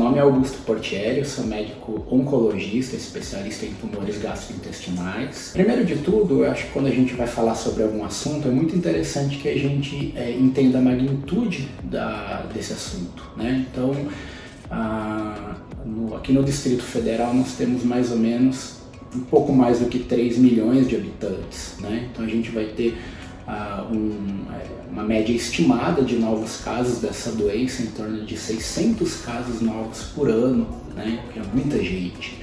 nome é Augusto Portieri, eu sou médico oncologista, especialista em tumores gastrointestinais. Primeiro de tudo, eu acho que quando a gente vai falar sobre algum assunto, é muito interessante que a gente entenda a magnitude desse assunto, né? Então, aqui no Distrito Federal nós temos mais ou menos um pouco mais do que 3 milhões de habitantes, né? Então a gente vai ter uma média estimada de novos casos dessa doença, em torno de 600 casos novos por ano, né? Que é muita gente.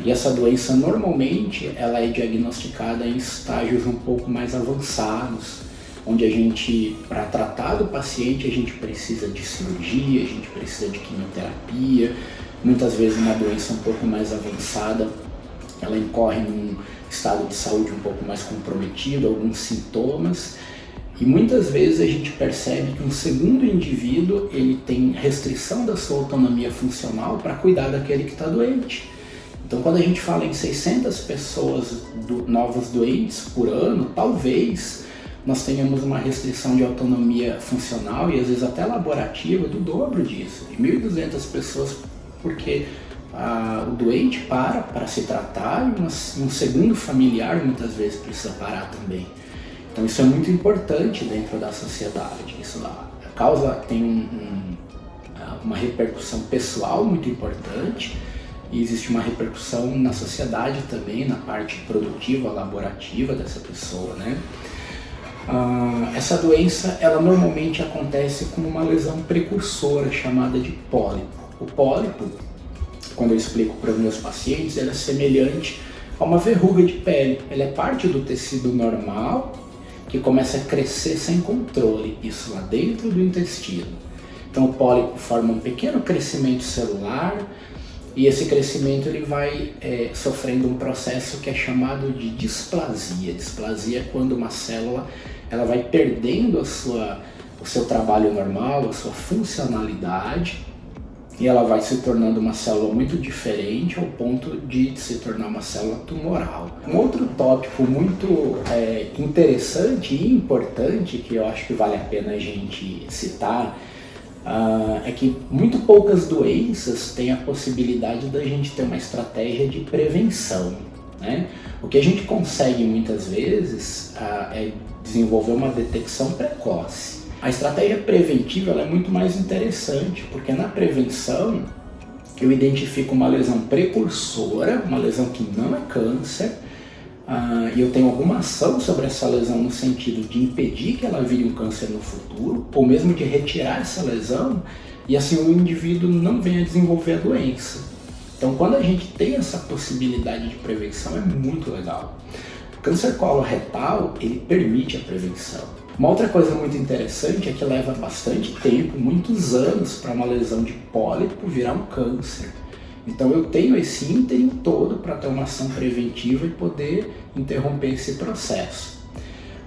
E essa doença normalmente ela é diagnosticada em estágios um pouco mais avançados, onde a gente, para tratar do paciente, a gente precisa de cirurgia, a gente precisa de quimioterapia. Muitas vezes uma doença um pouco mais avançada, ela incorre num estado de saúde um pouco mais comprometido, alguns sintomas, e muitas vezes a gente percebe que um segundo indivíduo ele tem restrição da sua autonomia funcional para cuidar daquele que está doente. Então, quando a gente fala em 600 pessoas novos doentes por ano, talvez nós tenhamos uma restrição de autonomia funcional e às vezes até laborativa do dobro disso, de 1.200 pessoas, porque o doente para se tratar e um segundo familiar muitas vezes precisa parar também. Então isso é muito importante dentro da sociedade. Isso tem uma repercussão pessoal muito importante e existe uma repercussão na sociedade também, na parte produtiva, laborativa dessa pessoa, né? Essa doença, ela normalmente acontece com uma lesão precursora chamada de pólipo. O pólipo, quando eu explico para os meus pacientes, ele é semelhante a uma verruga de pele. Ele é parte do tecido normal que começa a crescer sem controle, isso lá dentro do intestino. Então o pólipo forma um pequeno crescimento celular e esse crescimento ele vai sofrendo um processo que é chamado de displasia. Displasia é quando uma célula ela vai perdendo o seu trabalho normal, a sua funcionalidade, e ela vai se tornando uma célula muito diferente ao ponto de se tornar uma célula tumoral. Um outro tópico muito interessante e importante que eu acho que vale a pena a gente citar é que muito poucas doenças têm a possibilidade da gente ter uma estratégia de prevenção, né? O que a gente consegue muitas vezes é desenvolver uma detecção precoce. A estratégia preventiva ela é muito mais interessante, porque na prevenção eu identifico uma lesão precursora, uma lesão que não é câncer, e eu tenho alguma ação sobre essa lesão no sentido de impedir que ela vire um câncer no futuro, ou mesmo de retirar essa lesão, e assim o indivíduo não venha desenvolver a doença. Então quando a gente tem essa possibilidade de prevenção é muito legal. O câncer coloretal ele permite a prevenção. Uma outra coisa muito interessante é que leva bastante tempo, muitos anos, para uma lesão de pólipo virar um câncer. Então eu tenho esse ínterim todo para ter uma ação preventiva e poder interromper esse processo.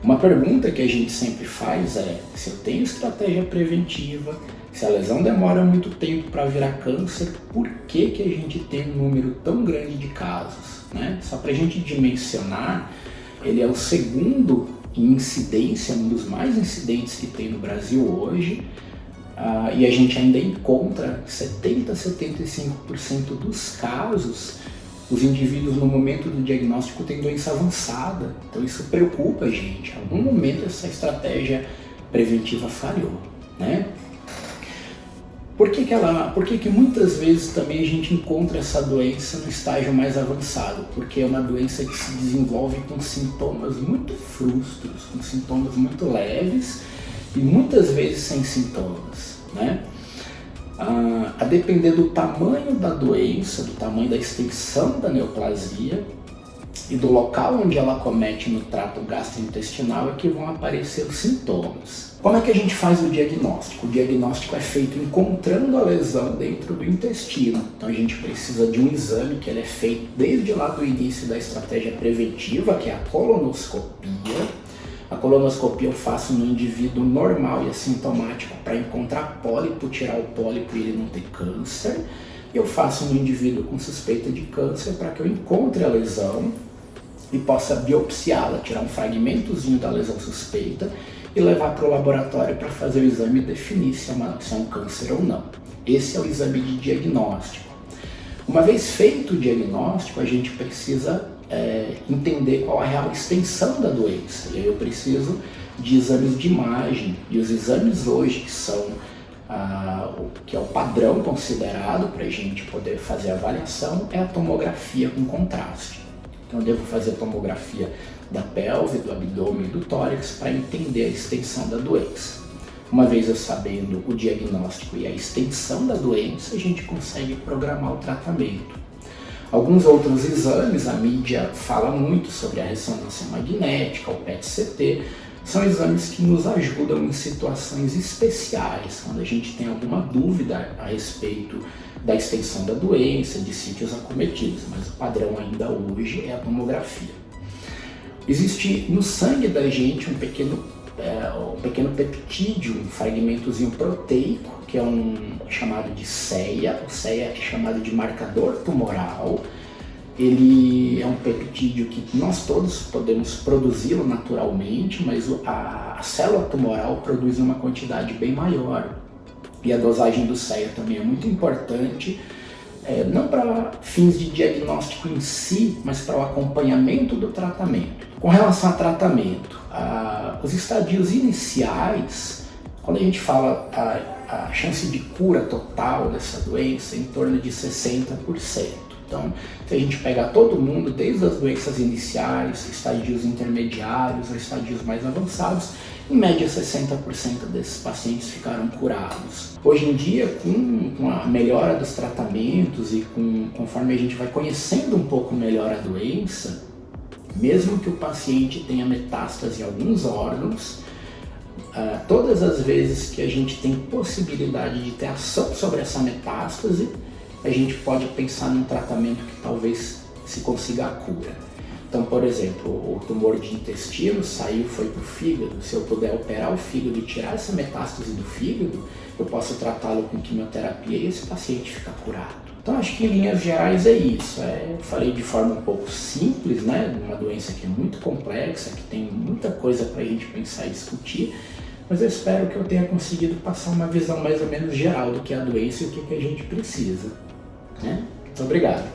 Uma pergunta que a gente sempre faz é, se eu tenho estratégia preventiva, se a lesão demora muito tempo para virar câncer, por que a gente tem um número tão grande de casos, né? Só para a gente dimensionar, ele é o segundo em incidência, um dos mais incidentes que tem no Brasil hoje, e a gente ainda encontra 70-75% dos casos, os indivíduos no momento do diagnóstico têm doença avançada. Então isso preocupa a gente. Em algum momento essa estratégia preventiva falhou, né? Por que muitas vezes também a gente encontra essa doença no estágio mais avançado? Porque é uma doença que se desenvolve com sintomas muito frustros, com sintomas muito leves e muitas vezes sem sintomas, né? A depender do tamanho da doença, do tamanho da extensão da neoplasia e do local onde ela comete no trato gastrointestinal é que vão aparecer os sintomas. Como é que a gente faz o diagnóstico? O diagnóstico é feito encontrando a lesão dentro do intestino. Então a gente precisa de um exame que ele é feito desde lá do início da estratégia preventiva, que é a colonoscopia. A colonoscopia eu faço no indivíduo normal e assintomático para encontrar pólipo, tirar o pólipo e ele não ter câncer. Eu faço no indivíduo com suspeita de câncer para que eu encontre a lesão e possa biopsiá-la, tirar um fragmentozinho da lesão suspeita e levar para o laboratório para fazer o exame e definir se é um câncer ou não. Esse é o exame de diagnóstico. Uma vez feito o diagnóstico, a gente precisa entender qual a real extensão da doença. E aí eu preciso de exames de imagem. E os exames hoje que é o padrão considerado para a gente poder fazer a avaliação é a tomografia com contraste. Então eu devo fazer a tomografia da pelve, do abdômen e do tórax para entender a extensão da doença. Uma vez eu sabendo o diagnóstico e a extensão da doença, a gente consegue programar o tratamento. Alguns outros exames, a mídia fala muito sobre a ressonância magnética, o PET-CT, são exames que nos ajudam em situações especiais, quando a gente tem alguma dúvida a respeito da extensão da doença, de sítios acometidos, mas o padrão ainda hoje é a tomografia. Existe no sangue da gente um pequeno peptídeo, um fragmentozinho proteico, que é chamado de CEA. O CEA é chamado de marcador tumoral. Ele é um peptídeo que nós todos podemos produzi-lo naturalmente, mas a célula tumoral produz uma quantidade bem maior. E a dosagem do CEA também é muito importante, não para fins de diagnóstico em si, mas para o acompanhamento do tratamento. Com relação a tratamento, os estadios iniciais, quando a gente fala a chance de cura total dessa doença é em torno de 60%. Então, se a gente pegar todo mundo, desde as doenças iniciais, estadios intermediários a estadios mais avançados, em média 60% desses pacientes ficaram curados. Hoje em dia, com a melhora dos tratamentos e conforme a gente vai conhecendo um pouco melhor a doença, mesmo que o paciente tenha metástase em alguns órgãos, todas as vezes que a gente tem possibilidade de ter ação sobre essa metástase, a gente pode pensar num tratamento que talvez se consiga a cura. Então, por exemplo, o tumor de intestino saiu, foi para o fígado. Se eu puder operar o fígado e tirar essa metástase do fígado, eu posso tratá-lo com quimioterapia e esse paciente fica curado. Então, acho que em linhas gerais é isso. Eu falei de forma um pouco simples, né? Uma doença que é muito complexa, que tem muita coisa para a gente pensar e discutir, mas eu espero que eu tenha conseguido passar uma visão mais ou menos geral do que é a doença e o que a gente precisa. Muito obrigado.